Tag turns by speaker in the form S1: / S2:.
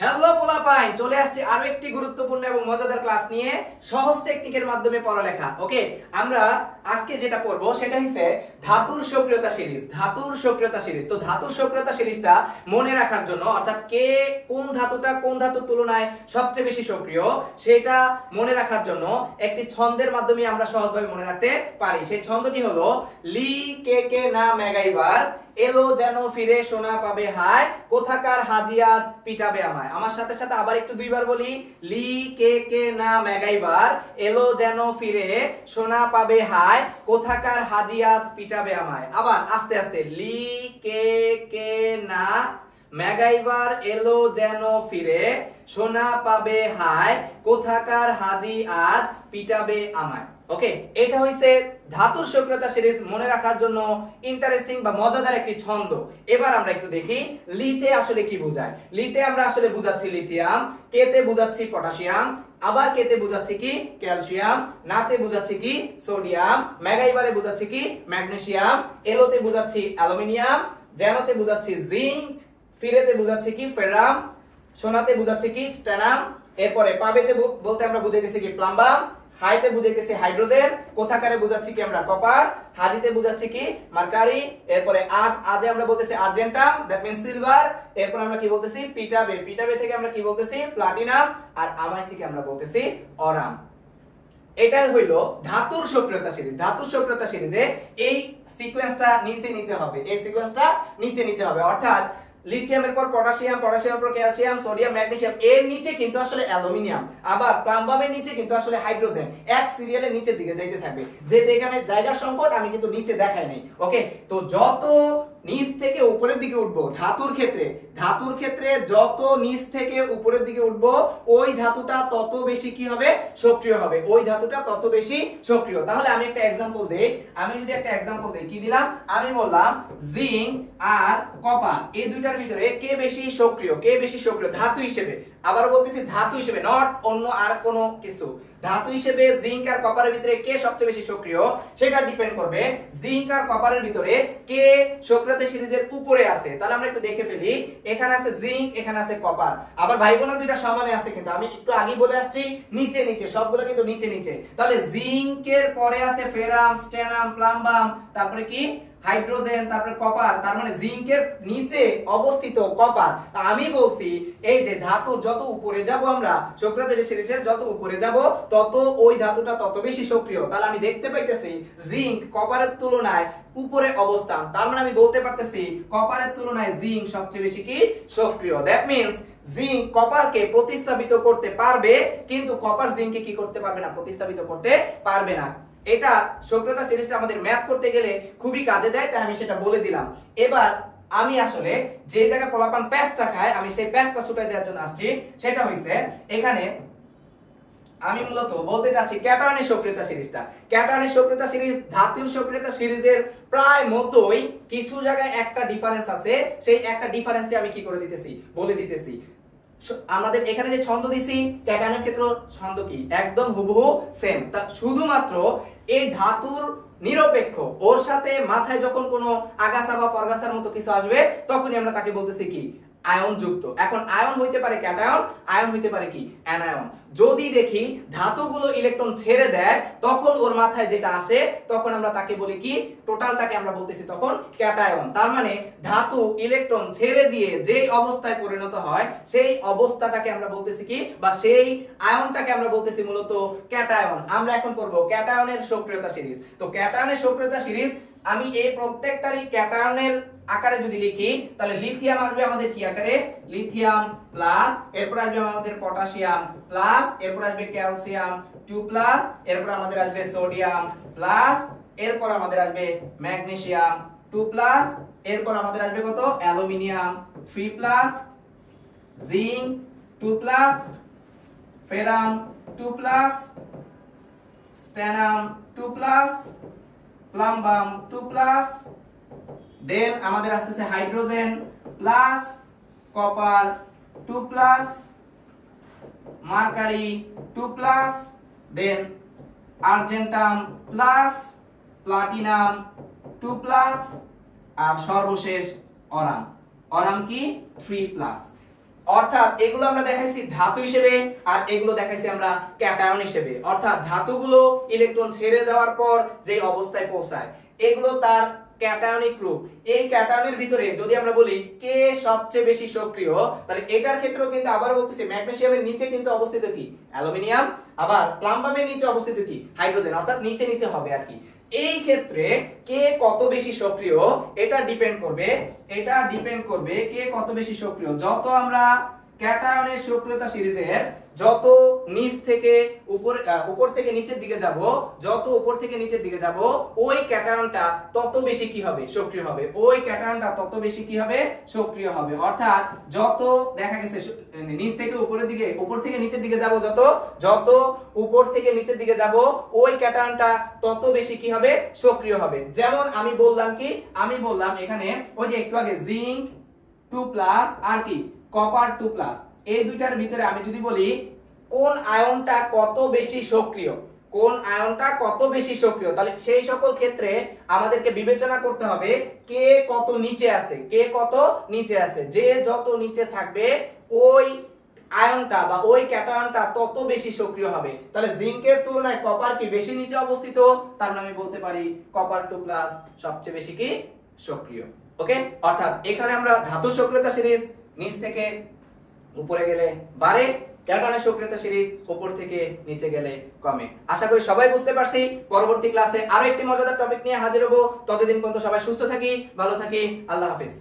S1: Hello পোলাপাইন, চলে আসছে আরো একটি গুরুত্বপূর্ণ এবং মজাদার ক্লাস নিয়ে সহজ টেকনিকের মাধ্যমে পড়ালেখা। ওকে, আমরা আজকে যেটা পড়ব সেটা হচ্ছে ধাতুর সক্রিয়তা সিরিজ। ধাতুর সক্রিয়তা সিরিজ, তো ধাতুর সক্রিয়তা সিরিজটা মনে রাখার জন্য, অর্থাৎ কে কোন ধাতুটা কোন ধাতুর তুলনায় সবচেয়ে বেশি সক্রিয় সেটা মনে রাখার জন্য একটি ছন্দের মাধ্যমে আমরা সহজভাবে মনে রাখতে পারি। সেই ছন্দটি হলো লি কে কে না মেগাইবার, এলো যেন ফিরে সোনা পাবে হায়, কোথাকার হাজি আজ পিটাবে আমায়। আমার সাথে সাথে আবার একটু দুইবার বলি, লি কে কে না মেগাইবার, এলো যেন ফিরে সোনা পাবে হায়, কোথাকার হাজি আজ পিটাবে আমায়। আবার আস্তে আস্তে, লি কে কে না মেগাইবার, এলো যেন ফিরে সোনা পাবে হায়, কোথাকার হাজি আজ পিটাবে আমায়। ওকে, এটা হইছে ধাতুর সক্রিয়তা সিরিজ মনে রাখার জন্য ইন্টারেস্টিং বা মজাদার একটি ছন্দ। এবার আমরা একটু দেখি লিতে আসলে কি বোঝায়। লিতে আমরা আসলে বুঝাচ্ছি লিথিয়াম, কেতে বুঝাচ্ছি পটাশিয়াম, আবার কেতে বুঝাচ্ছি কি ক্যালসিয়াম, নাতে বুঝাচ্ছি কি সোডিয়াম, মেগাইবারে বুঝাচ্ছি কি ম্যাগনেসিয়াম, এলোতে বুঝাচ্ছি অ্যালুমিনিয়াম, জ্যানোতে বুঝাচ্ছি জিঙ্ক, ফিরেতে বুঝাচ্ছি কি ফেরাম, সোনাতে বুঝাচ্ছি কি স্ট্যানাম, এরপরে পাবেতে বলতে আমরা বুঝাইতেছি কি প্লাম্বাম, হাইতে বুঝাইতেছি হাইড্রোজেন, কোথাকারে বুঝাচ্ছি কি আমরা কপার, হাজিতে বুঝাচ্ছি কি মার্কারি, এরপরে আজে আমরা বলতেছি আর্জেন্টাম, দ্যাট মিন্স সিলভার, এরপর আমরা কি বলতেছি পিটাবে, পিটাবে থেকে আমরা কি বলতেছি প্লাটিনাম, আর আমায় থেকে আমরা বলতেছি অরাম। এটা হইলো ধাতুর সক্রিয়তা সিরিজ। ধাতুর সক্রিয়তা সিরিজে এই সিকোয়েন্সটা নিচে নিতে হবে, এই সিকোয়েন্সটা নিচে নিতে হবে, অর্থাৎ লিথিয়ামের পর পটাশিয়াম, পটাশিয়ামের পর ক্যালসিয়াম, সোডিয়াম, ম্যাগনেসিয়াম, এর নিচে কিন্তু আসলে অ্যালুমিনিয়াম, আবার প্লাম্বামের নিচে কিন্তু আসলে হাইড্রোজেন, এক সিরিয়ালে নিচের দিকে যাইতে থাকবে। যেহেতু এখানে জায়গার সংকট আমি কিন্তু নিচে দেখাই নাই। ওকে, তো যত নিচ থেকে উপরের দিকে উঠবো ধাতুর ক্ষেত্রে যত নিচ থেকে উপরের দিকে উঠবো ওই ধাতুটা তত বেশি কি হবে সক্রিয় হবে, ওই ধাতুটা তত বেশি সক্রিয়। তাহলে আমি একটা एग्जांपल দেই, আমি যদি একটা एग्जांपल দেই, কি দিলাম, আমি বললাম জিঙ্ক আর কপার, এই দুইটার ভিতরে কে বেশি সক্রিয়, কে বেশি সক্রিয় ধাতু হিসেবে। আবার বলতেছি ধাতু হিসেবে, নট অন্য আর কোনো কিছু, ধাতু হিসেবে জিঙ্ক আর কপারের ভিতরে কে সবচেয়ে বেশি সক্রিয় সেটা ডিপেন্ড করবে জিঙ্ক আর কপারের ভিতরে কে সক্রিয়তা সিরিজের উপরে আছে। তাহলে আমরা একটু দেখে ফেলি, এখানে আছে জিঙ্ক, এখানে আছে কপার, আবার ভাই বোন দুইটা সমানে আছে, কিন্তু আমি একটু আগে বলে আসছি নিচে নিচে, সবগুলো কিন্তু নিচে নিচে। তাহলে জিঙ্কের পরে আছে ফেরাম, স্ট্যানাম, প্লাম্বাম, তারপরে কি হাইড্রোজেন, তারপরে কপার, তার মানে জিঙ্কের নিচে অবস্থিত কপার। আমি বলছি এই যে ধাতু যত উপরে যাব, আমরা সক্রিয়তা সিরিজের যত উপরে যাব তত ওই ধাতুটা তত বেশি সক্রিয়। তাহলে আমি দেখতে পাইতেছি জিঙ্ক কপারের তুলনায় উপরে অবস্থান, তার মানে আমি বলতে পারতেছি কপারের তুলনায় জিঙ্ক সবচেয়ে বেশি কি সক্রিয়। দ্যাট মিন্স জিঙ্ক কপারকে প্রতিস্থাপিত করতে পারবে, কিন্তু কপার জিঙ্ককে কি করতে পারবে না, প্রতিস্থাপিত করতে পারবে না। এটা সক্রিয়তা সিরিজটা আমাদের ম্যাথ করতে গেলে খুবই কাজে দেয়, তাই আমি সেটা বলে দিলাম। এবার আমি আসলে যে জায়গায় পোলাপান প্যাচটা খায়, আমি সেই প্যাচটা ছুটাই দেওয়ার জন্য আসছি। সেটা হইছে এখানে আমি মূলত বলতে চাচ্ছি ক্যাটায়নের সক্রিয়তা সিরিজটা। ক্যাটায়নের সক্রিয়তা সিরিজ ধাতুর সক্রিয়তা সিরিজের প্রায় মতোই, কিছু জায়গায় একটা ডিফারেন্স আছে, সেই একটা ডিফারেন্সে আমি কি করে দিতেছি বলে দিতেছি। আমাদের এখানে যে ছন্দ দিছি ক্যাটায়নের ক্ষেত্রে ছন্দ কি একদম হুবহু সেম, তা শুধুমাত্র এই ধাতুর নিরপেক্ষ ওর সাথে মাথায় যখন কোনো আগাছা বা পরগাছার মতো কিছু আসবে তখনই আমরা তাকে বলতেছি কি আয়ন যুক্ত। এখন আয়ন হইতে পারে ক্যাটায়ন, আয়ন হইতে পারে কি অ্যানায়ন। যদি দেখি ধাতুগুলো ইলেকট্রন ছেড়ে দেয় তখন ওর মাথায় যেটা আসে তখন আমরা তাকে বলি কি টোটালটাকে আমরা বলতেছি তখন ক্যাটায়ন। তার মানে ধাতু ইলেকট্রন ছেড়ে দিয়ে যে অবস্থায় পরিণত হয় সেই অবস্থাটাকে আমরা বলতেছি কি, বা সেই আয়নটাকে আমরা বলতেছি মূলত ক্যাটায়ন। আমরা এখন পড়বো ক্যাটায়নের সক্রিয়তা সিরিজ। তো ক্যাটায়নের সক্রিয়তা সিরিজ আমি এই প্রত্যেকটারই ক্যাটায়নের আকারে যদি লিখি, তাহলে লিথিয়াম আসবে আমাদের কি আকারে, লিথিয়াম প্লাস, এরপর আসবে আমাদের পটাশিয়াম প্লাস, এরপর আসবে ক্যালসিয়াম 2 প্লাস, এরপর আমাদের আসবে সোডিয়াম প্লাস, এরপর আমাদের আসবে ম্যাগনেসিয়াম 2 প্লাস, এরপর আমাদের আসবে কত aluminium 3 plus, zinc 2 plus, ferrum 2 plus, stannum 2 plus, plumbum 2 plus, then আমাদের আসছে hydrogen plus, copper 2 plus, mercury 2 plus, then argentum plus, platinum 2 plus, আর সর্বশেষ অরাম। অরাম কি 3 প্লাস। অর্থাৎ এগুলো আমরা দেখাইছি ধাতু হিসেবে আর এগুলো দেখাইছি আমরা ক্যাটায়ন হিসেবে। অর্থাৎ ধাতুগুলো ইলেকট্রন ছেড়ে দেওয়ার পর যে অবস্থায় পৌঁছায় এগুলো তার ক্যাটায়নিক রূপ। এই ক্যাটায়নের ভিতরে যদি আমরা বলি কে সবচেয়ে বেশি সক্রিয়, তাহলে এটার ক্ষেত্রেও কিন্তু আবার বলতেছি ম্যাগনেসিয়ামের নিচে কিন্তু অবস্থিত কি অ্যালুমিনিয়াম, আবার প্লাম্বামের নিচে অবস্থিত কি হাইড্রোজেন, অর্থাৎ নিচে নিচে হবে আর কি। এই ক্ষেত্রে কে কত বেশি সক্রিয় এটা ডিপেন্ড করবে কে কত বেশি সক্রিয়। যত আমরা ক্যাটায়নের সক্রিয়তা সিরিজের যত নিচ থেকে উপর থেকে নিচের দিকে যাব, যত উপর থেকে নিচের দিকে যাব ওই ক্যাটায়নটা তত বেশি কি হবে সক্রিয় হবে, ওই ক্যাটায়নটা তত বেশি কি হবে সক্রিয় হবে। অর্থাৎ যত দেখা গেছে নিচ থেকে উপরের দিকে, উপর থেকে নিচের দিকে যাব, যত উপর থেকে নিচের দিকে যাব ওই ক্যাটায়নটা তত বেশি কি হবে সক্রিয় হবে। যেমন আমি বললাম এখানে ওই যে একটু আগে জিঙ্ক 2+ আর কি কপার 2+, এই দুইটার ভিতরে আমি যদি বলি কোন আয়নটা কত বেশি সক্রিয়, তাহলে সেই সকল ক্ষেত্রে আমাদেরকে বিবেচনা করতে হবে কে কত নিচে আছে, যে যত নিচে থাকবে ওই আয়নটা বা ওই ক্যাটায়নটা তত বেশি সক্রিয় হবে। তাহলে জিঙ্কের তুলনায় কপার কি বেশি নিচে অবস্থিত, তার মানে আমি বলতে পারি কপার 2+ সবচেয়ে বেশি কি সক্রিয়। ওকে, অর্থাৎ এখানে আমরা ধাতু সক্রিয়তা সিরিজ নিচ থেকে উপরে গেলে বাড়ে, ক্যাটায়নের সক্রিয়তা সিরিজ উপর থেকে নিচে গেলে কমে। আশা করি সবাই বুঝতে পারছি। পরবর্তী ক্লাসে আরো একটি মজাদার টপিক নিয়ে হাজির হব। ততদিন পর্যন্ত সবাই সুস্থ থাকি, ভালো থাকি, আল্লাহ হাফেজ।